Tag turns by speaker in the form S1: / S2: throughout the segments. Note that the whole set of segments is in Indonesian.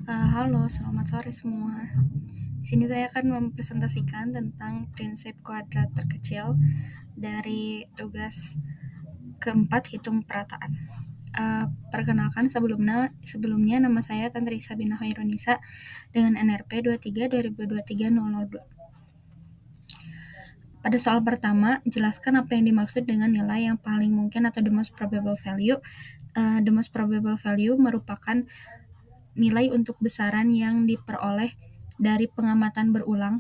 S1: Halo, selamat sore semua. Di sini saya akan mempresentasikan tentang prinsip kuadrat terkecil dari tugas keempat hitung perataan. Perkenalkan sebelumnya nama saya Tantri Sabina Hoirunisa dengan NRP 23/2023-002. Pada soal pertama, jelaskan apa yang dimaksud dengan nilai yang paling mungkin atau the most probable value. The most probable value merupakan nilai untuk besaran yang diperoleh dari pengamatan berulang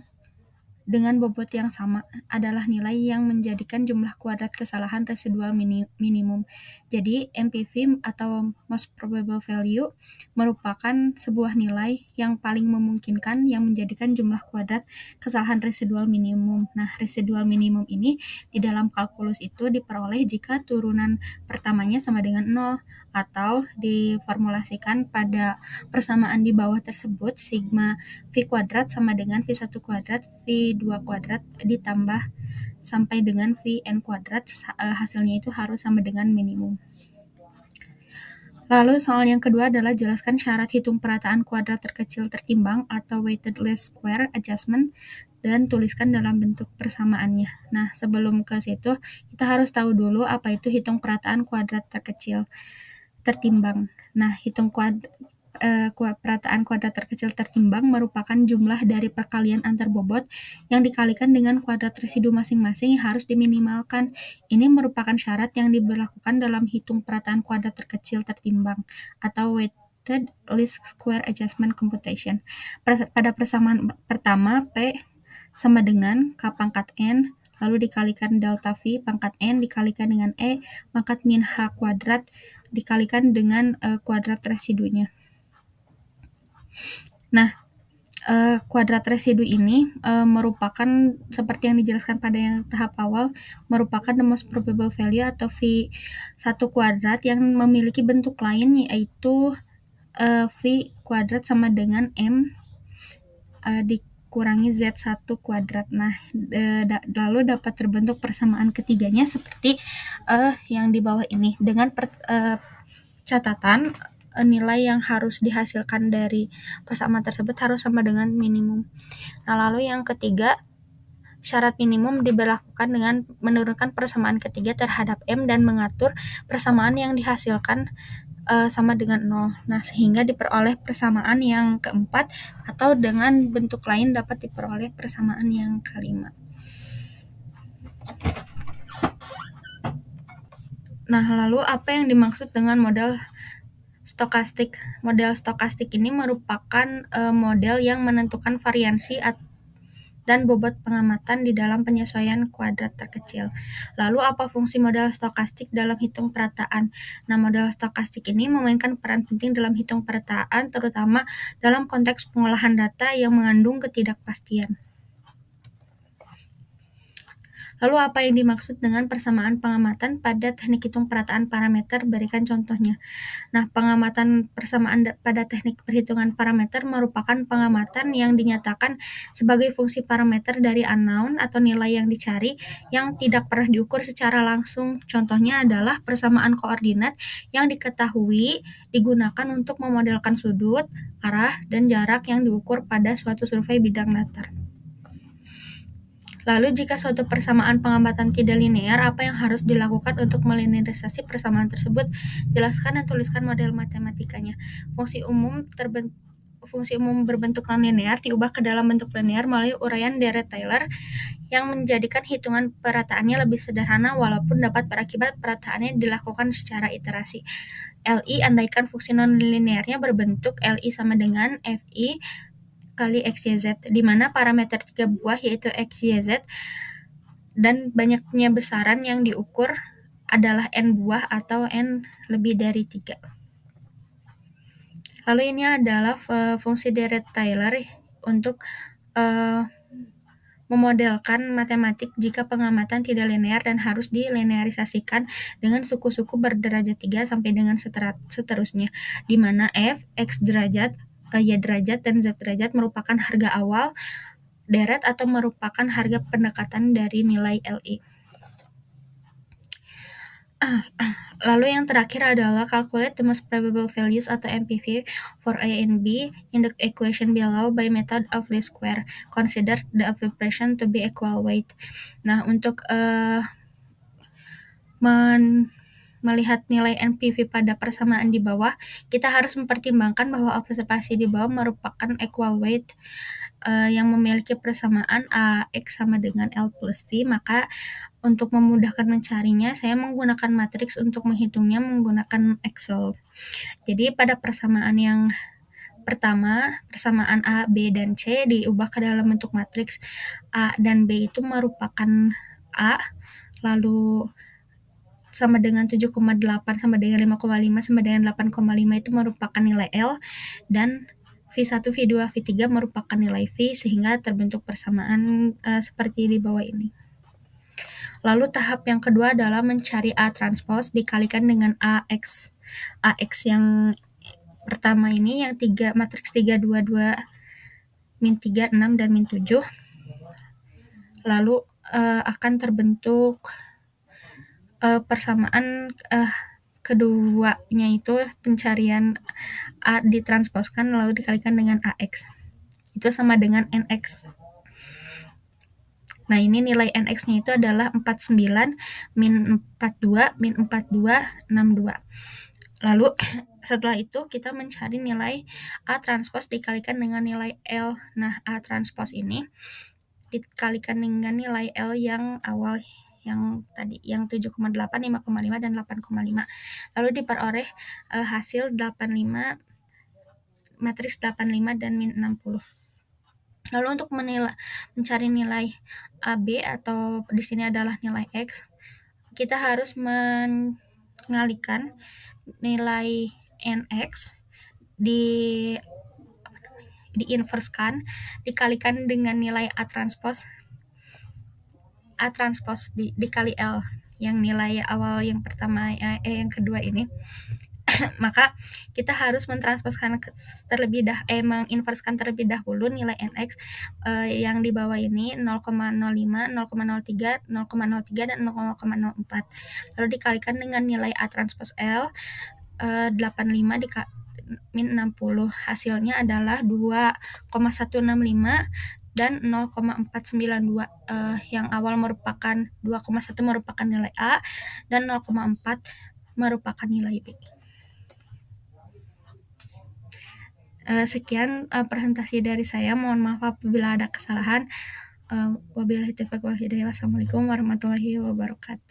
S1: dengan bobot yang sama adalah nilai yang menjadikan jumlah kuadrat kesalahan residual minimum. Jadi, MPV atau most probable value merupakan sebuah nilai yang paling memungkinkan yang menjadikan jumlah kuadrat kesalahan residual minimum. Nah, residual minimum ini di dalam kalkulus itu diperoleh jika turunan pertamanya sama dengan 0 atau diformulasikan pada persamaan di bawah tersebut, sigma V kuadrat sama dengan V1 kuadrat, V2 kuadrat ditambah sampai dengan Vn kuadrat, hasilnya itu harus sama dengan minimum. Lalu soal yang kedua adalah jelaskan syarat hitung perataan kuadrat terkecil tertimbang atau weighted least square adjustment dan tuliskan dalam bentuk persamaannya. Nah, sebelum ke situ, kita harus tahu dulu apa itu hitung perataan kuadrat terkecil tertimbang. Nah, perataan kuadrat terkecil tertimbang merupakan jumlah dari perkalian antar bobot yang dikalikan dengan kuadrat residu masing-masing yang harus diminimalkan. Ini merupakan syarat yang diberlakukan dalam hitung perataan kuadrat terkecil tertimbang atau weighted least square adjustment computation. Pada persamaan pertama, P sama dengan K pangkat N lalu dikalikan delta V pangkat N dikalikan dengan E pangkat min H kuadrat dikalikan dengan kuadrat residunya. Nah, kuadrat residu ini merupakan seperti yang dijelaskan pada yang tahap awal, merupakan the most probable value atau V1 kuadrat yang memiliki bentuk lain yaitu V kuadrat sama dengan M dikurangi Z1 kuadrat. Nah, lalu dapat terbentuk persamaan ketiganya seperti yang di bawah ini dengan catatan nilai yang harus dihasilkan dari persamaan tersebut harus sama dengan minimum. Nah, lalu yang ketiga, syarat minimum diberlakukan dengan menurunkan persamaan ketiga terhadap M dan mengatur persamaan yang dihasilkan sama dengan 0. Nah, sehingga diperoleh persamaan yang keempat atau dengan bentuk lain dapat diperoleh persamaan yang kelima. Nah, lalu apa yang dimaksud dengan model stokastik? Model stokastik ini merupakan model yang menentukan variansi dan bobot pengamatan di dalam penyesuaian kuadrat terkecil. Lalu apa fungsi model stokastik dalam hitung perataan? Nah, model stokastik ini memainkan peran penting dalam hitung perataan, terutama dalam konteks pengolahan data yang mengandung ketidakpastian. Lalu apa yang dimaksud dengan persamaan pengamatan pada teknik hitung perataan parameter? Berikan contohnya. Nah, pengamatan persamaan pada teknik perhitungan parameter merupakan pengamatan yang dinyatakan sebagai fungsi parameter dari unknown atau nilai yang dicari yang tidak pernah diukur secara langsung. Contohnya adalah persamaan koordinat yang diketahui digunakan untuk memodelkan sudut, arah, dan jarak yang diukur pada suatu survei bidang datar. Lalu jika suatu persamaan pengamatan tidak linear, apa yang harus dilakukan untuk melinearisasi persamaan tersebut? Jelaskan dan tuliskan model matematikanya. Fungsi umum berbentuk non-linear diubah ke dalam bentuk linear melalui uraian Dirac-Taylor yang menjadikan hitungan perataannya lebih sederhana walaupun dapat berakibat perataannya dilakukan secara iterasi. LI andaikan fungsi non-linearnya berbentuk LI sama dengan FI kali XYZ, di mana parameter 3 buah yaitu XYZ dan banyaknya besaran yang diukur adalah N buah atau N lebih dari 3. Lalu ini adalah fungsi Dirac-Taylor untuk memodelkan matematik jika pengamatan tidak linear dan harus dilinearisasikan dengan suku-suku berderajat 3 sampai dengan seterusnya, di mana F, X derajat, Y derajat, dan Z derajat merupakan harga awal deret atau merupakan harga pendekatan dari nilai LI. Lalu yang terakhir adalah calculate the most probable values atau MPV for A and B in the equation below by method of least square. Consider the equation to be equal weight. Nah, untuk melihat nilai NPV pada persamaan di bawah, kita harus mempertimbangkan bahwa observasi di bawah merupakan equal weight yang memiliki persamaan AX sama dengan L plus V, maka untuk memudahkan mencarinya, saya menggunakan matriks untuk menghitungnya menggunakan Excel. Jadi pada persamaan yang pertama, persamaan A, B, dan C diubah ke dalam bentuk matriks. A dan B itu merupakan A, lalu sama dengan 7,8 sama dengan 5,5 sama dengan 8,5 itu merupakan nilai L, dan V1, V2, V3 merupakan nilai V, sehingga terbentuk persamaan seperti di bawah ini. Lalu tahap yang kedua adalah mencari A transpose dikalikan dengan AX. AX yang pertama ini yang matriks 3, 2, 2, min 3, 6, dan min 7. Lalu akan terbentuk persamaan keduanya itu pencarian A ditransposkan lalu dikalikan dengan AX. Itu sama dengan NX. Nah, ini nilai NX-nya itu adalah 49, min 42, min 42, 62. Lalu setelah itu kita mencari nilai A transpose dikalikan dengan nilai L. Nah, A transpose ini dikalikan dengan nilai L yang awal yang tadi, yang 7,8, 5,5, dan 8,5. Lalu diperoleh hasil 85, matriks 85 dan min 60. Lalu untuk mencari nilai AB atau di sini adalah nilai X, kita harus mengalihkan nilai NX diinverskan dikalikan dengan nilai A transpose dikali L yang nilai awal yang pertama yang kedua ini. Maka kita harus menginverskan terlebih dahulu nilai NX yang di bawah ini 0,05, 0,03, 0,03, dan 0,04. Lalu dikalikan dengan nilai A transpose L 85 min 60. Hasilnya adalah 2,165 dan 0,492. Yang awal merupakan 2,1 merupakan nilai A dan 0,4 merupakan nilai B. Sekian presentasi dari saya. Mohon maaf apabila ada kesalahan. Wabillahi taufiq wal hidayah. Wassalamualaikum warahmatullahi wabarakatuh.